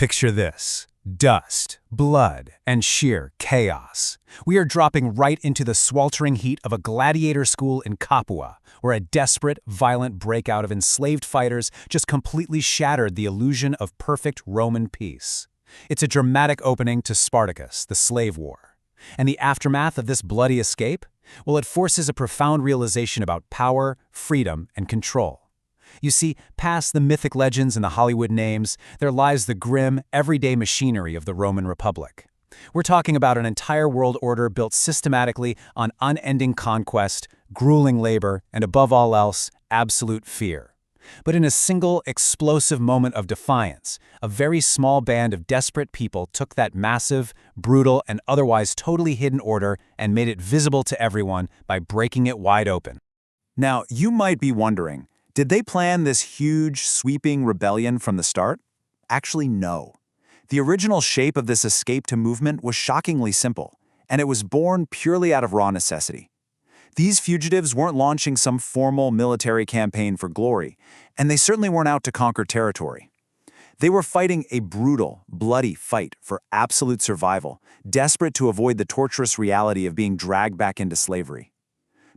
Picture this: dust, blood, and sheer chaos. We are dropping right into the sweltering heat of a gladiator school in Capua, where a desperate, violent breakout of enslaved fighters just completely shattered the illusion of perfect Roman peace. It's a dramatic opening to Spartacus, the slave war. And the aftermath of this bloody escape? Well, it forces a profound realization about power, freedom, and control. You see, past the mythic legends and the Hollywood names, there lies the grim, everyday machinery of the Roman Republic. We're talking about an entire world order built systematically on unending conquest, grueling labor, and above all else, absolute fear. But in a single, explosive moment of defiance, a very small band of desperate people took that massive, brutal, and otherwise totally hidden order and made it visible to everyone by breaking it wide open. Now, you might be wondering, did they plan this huge, sweeping rebellion from the start? Actually, no. The original shape of this escape to movement was shockingly simple, and it was born purely out of raw necessity. These fugitives weren't launching some formal military campaign for glory, and they certainly weren't out to conquer territory. They were fighting a brutal, bloody fight for absolute survival, desperate to avoid the torturous reality of being dragged back into slavery.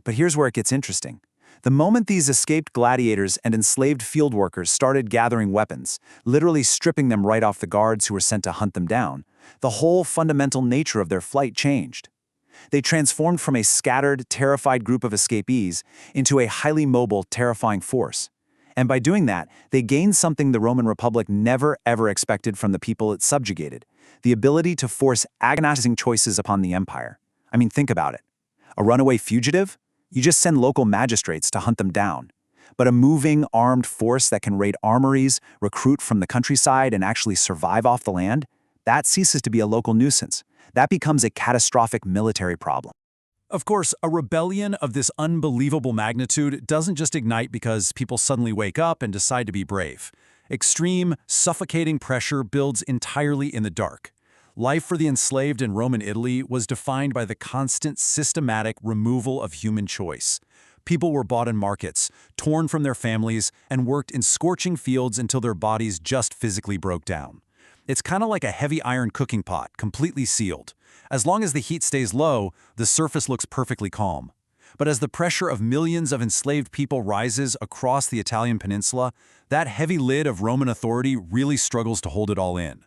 But here's where it gets interesting. The moment these escaped gladiators and enslaved field workers started gathering weapons, literally stripping them right off the guards who were sent to hunt them down, the whole fundamental nature of their flight changed. They transformed from a scattered, terrified group of escapees into a highly mobile, terrifying force. And by doing that, they gained something the Roman Republic never ever expected from the people it subjugated: the ability to force agonizing choices upon the empire. I mean, think about it. A runaway fugitive? You just send local magistrates to hunt them down. But a moving, armed force that can raid armories, recruit from the countryside, and actually survive off the land? That ceases to be a local nuisance. That becomes a catastrophic military problem. Of course, a rebellion of this unbelievable magnitude doesn't just ignite because people suddenly wake up and decide to be brave. Extreme, suffocating pressure builds entirely in the dark. Life for the enslaved in Roman Italy was defined by the constant, systematic removal of human choice. People were bought in markets, torn from their families, and worked in scorching fields until their bodies just physically broke down. It's kind of like a heavy iron cooking pot, completely sealed. As long as the heat stays low, the surface looks perfectly calm. But as the pressure of millions of enslaved people rises across the Italian peninsula, that heavy lid of Roman authority really struggles to hold it all in.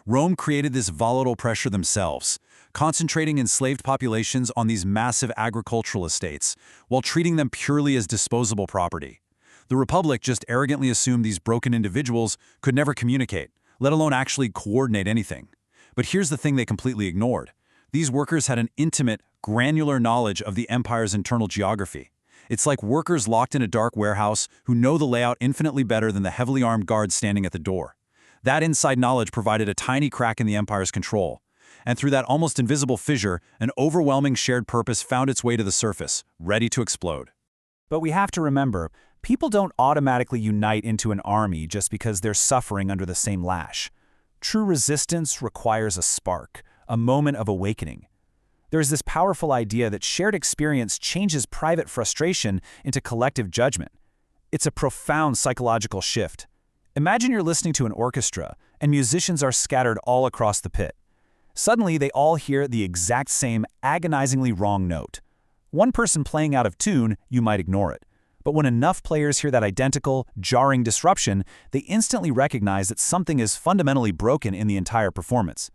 Rome created this volatile pressure themselves, concentrating enslaved populations on these massive agricultural estates, while treating them purely as disposable property. The Republic just arrogantly assumed these broken individuals could never communicate, let alone actually coordinate anything. But here's the thing they completely ignored. These workers had an intimate, granular knowledge of the empire's internal geography. It's like workers locked in a dark warehouse who know the layout infinitely better than the heavily armed guards standing at the door. That inside knowledge provided a tiny crack in the empire's control. And through that almost invisible fissure, an overwhelming shared purpose found its way to the surface, ready to explode. But we have to remember, people don't automatically unite into an army just because they're suffering under the same lash. True resistance requires a spark, a moment of awakening. There's this powerful idea that shared experience changes private frustration into collective judgment. It's a profound psychological shift. Imagine you're listening to an orchestra, and musicians are scattered all across the pit. Suddenly, they all hear the exact same agonizingly wrong note. One person playing out of tune, you might ignore it. But when enough players hear that identical, jarring disruption, they instantly recognize that something is fundamentally broken in the entire performance.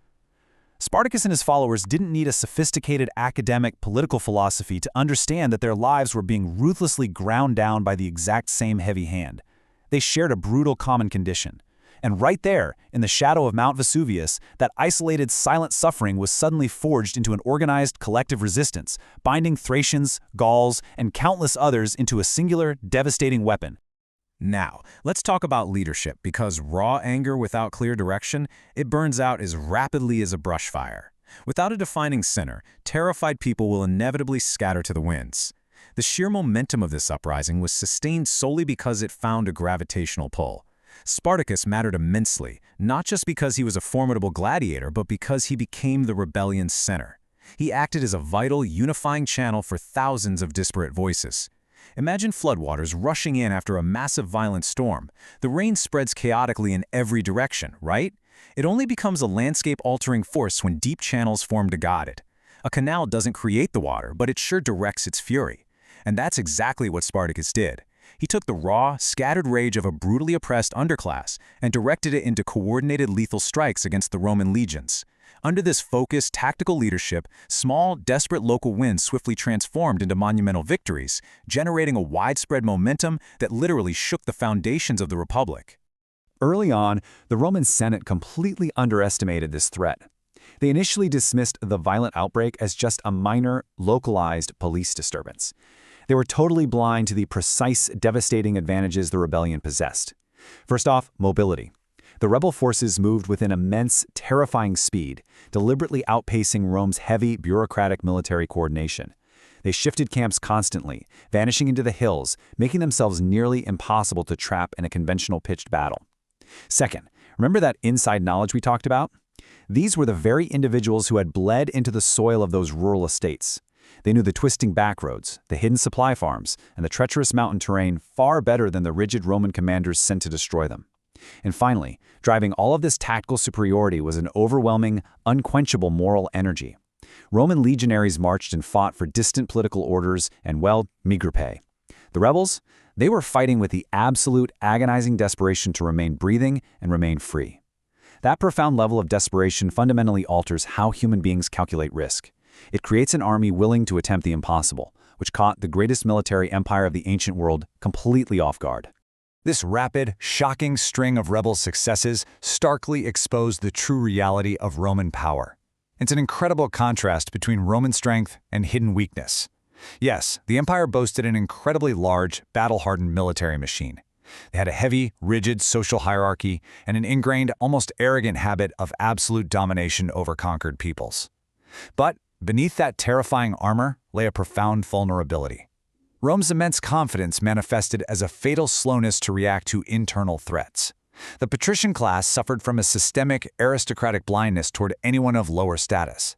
Spartacus and his followers didn't need a sophisticated academic political philosophy to understand that their lives were being ruthlessly ground down by the exact same heavy hand. They shared a brutal common condition. And right there, in the shadow of Mount Vesuvius, that isolated, silent suffering was suddenly forged into an organized, collective resistance, binding Thracians, Gauls, and countless others into a singular, devastating weapon. Now, let's talk about leadership, because raw anger without clear direction, it burns out as rapidly as a brush fire. Without a defining center, terrified people will inevitably scatter to the winds. The sheer momentum of this uprising was sustained solely because it found a gravitational pull. Spartacus mattered immensely, not just because he was a formidable gladiator, but because he became the rebellion's center. He acted as a vital, unifying channel for thousands of disparate voices. Imagine floodwaters rushing in after a massive violent storm. The rain spreads chaotically in every direction, right? It only becomes a landscape-altering force when deep channels form to guide it. A canal doesn't create the water, but it sure directs its fury. And that's exactly what Spartacus did. He took the raw, scattered rage of a brutally oppressed underclass and directed it into coordinated lethal strikes against the Roman legions. Under this focused, tactical leadership, small, desperate local wins swiftly transformed into monumental victories, generating a widespread momentum that literally shook the foundations of the Republic. Early on, the Roman Senate completely underestimated this threat. They initially dismissed the violent outbreak as just a minor, localized police disturbance. They were totally blind to the precise, devastating advantages the rebellion possessed. First off, mobility. The rebel forces moved with an immense, terrifying speed, deliberately outpacing Rome's heavy, bureaucratic military coordination. They shifted camps constantly, vanishing into the hills, making themselves nearly impossible to trap in a conventional pitched battle. Second, remember that inside knowledge we talked about? These were the very individuals who had bled into the soil of those rural estates. They knew the twisting back roads, the hidden supply farms, and the treacherous mountain terrain far better than the rigid Roman commanders sent to destroy them. And finally, driving all of this tactical superiority was an overwhelming, unquenchable moral energy. Roman legionaries marched and fought for distant political orders and, well, meager pay. The rebels? They were fighting with the absolute, agonizing desperation to remain breathing and remain free. That profound level of desperation fundamentally alters how human beings calculate risk. It creates an army willing to attempt the impossible, which caught the greatest military empire of the ancient world completely off guard. This rapid, shocking string of rebel successes starkly exposed the true reality of Roman power. It's an incredible contrast between Roman strength and hidden weakness. Yes, the empire boasted an incredibly large, battle-hardened military machine. They had a heavy, rigid social hierarchy and an ingrained, almost arrogant habit of absolute domination over conquered peoples. But beneath that terrifying armor lay a profound vulnerability. Rome's immense confidence manifested as a fatal slowness to react to internal threats. The patrician class suffered from a systemic, aristocratic blindness toward anyone of lower status.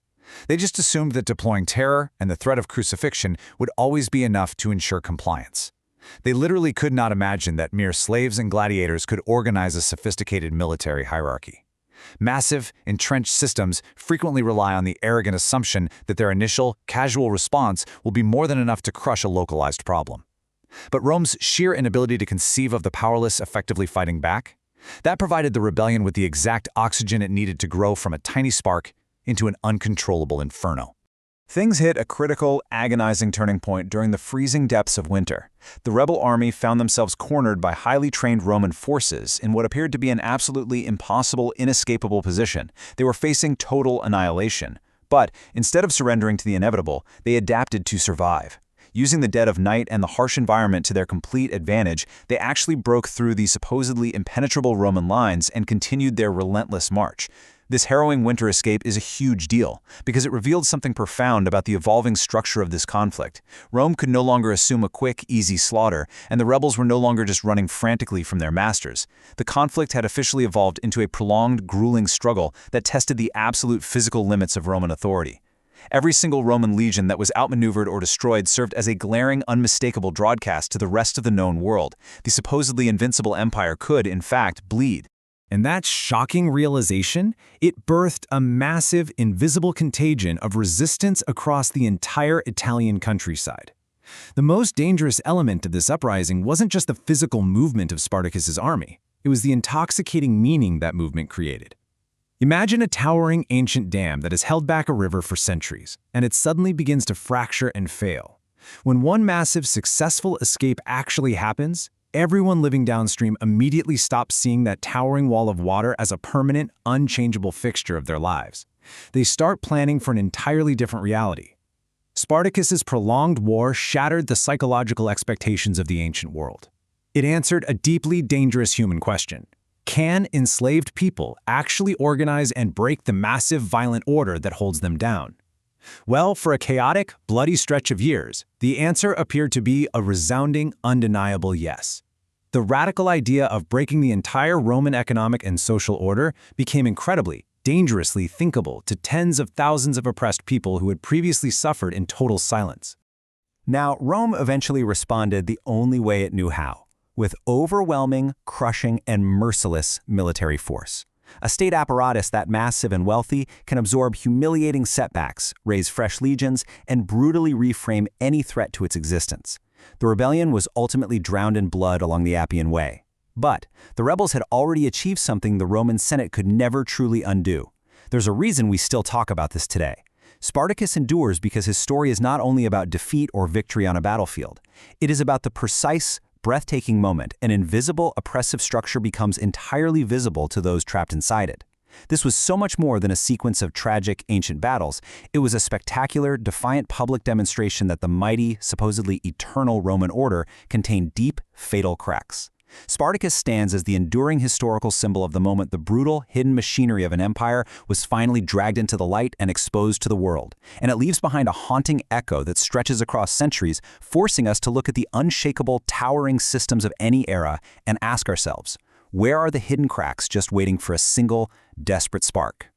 They just assumed that deploying terror and the threat of crucifixion would always be enough to ensure compliance. They literally could not imagine that mere slaves and gladiators could organize a sophisticated military hierarchy. Massive, entrenched systems frequently rely on the arrogant assumption that their initial, casual response will be more than enough to crush a localized problem. But Rome's sheer inability to conceive of the powerless effectively fighting back, that provided the rebellion with the exact oxygen it needed to grow from a tiny spark into an uncontrollable inferno. Things hit a critical, agonizing turning point during the freezing depths of winter. The rebel army found themselves cornered by highly trained Roman forces in what appeared to be an absolutely impossible, inescapable position. They were facing total annihilation. But instead of surrendering to the inevitable, they adapted to survive. Using the dead of night and the harsh environment to their complete advantage, they actually broke through the supposedly impenetrable Roman lines and continued their relentless march. This harrowing winter escape is a huge deal, because it revealed something profound about the evolving structure of this conflict. Rome could no longer assume a quick, easy slaughter, and the rebels were no longer just running frantically from their masters. The conflict had officially evolved into a prolonged, grueling struggle that tested the absolute physical limits of Roman authority. Every single Roman legion that was outmaneuvered or destroyed served as a glaring, unmistakable broadcast to the rest of the known world. The supposedly invincible empire could, in fact, bleed. And that shocking realization, it birthed a massive, invisible contagion of resistance across the entire Italian countryside. The most dangerous element of this uprising wasn't just the physical movement of Spartacus's army. It was the intoxicating meaning that movement created. Imagine a towering ancient dam that has held back a river for centuries, and it suddenly begins to fracture and fail. When one massive, successful escape actually happens, everyone living downstream immediately stops seeing that towering wall of water as a permanent, unchangeable fixture of their lives. They start planning for an entirely different reality. Spartacus's prolonged war shattered the psychological expectations of the ancient world. It answered a deeply dangerous human question. Can enslaved people actually organize and break the massive, violent order that holds them down? Well, for a chaotic, bloody stretch of years, the answer appeared to be a resounding, undeniable yes. The radical idea of breaking the entire Roman economic and social order became incredibly, dangerously thinkable to tens of thousands of oppressed people who had previously suffered in total silence. Now, Rome eventually responded the only way it knew how, with overwhelming, crushing, and merciless military force. A state apparatus that massive and wealthy can absorb humiliating setbacks, raise fresh legions, and brutally reframe any threat to its existence. The rebellion was ultimately drowned in blood along the Appian Way. But the rebels had already achieved something the Roman Senate could never truly undo. There's a reason we still talk about this today. Spartacus endures because his story is not only about defeat or victory on a battlefield. It is about the precise, breathtaking moment an invisible, oppressive structure becomes entirely visible to those trapped inside it. This was so much more than a sequence of tragic, ancient battles. It was a spectacular, defiant public demonstration that the mighty, supposedly eternal Roman order contained deep, fatal cracks. Spartacus stands as the enduring historical symbol of the moment the brutal, hidden machinery of an empire was finally dragged into the light and exposed to the world. And it leaves behind a haunting echo that stretches across centuries, forcing us to look at the unshakable, towering systems of any era and ask ourselves, where are the hidden cracks just waiting for a single, desperate spark?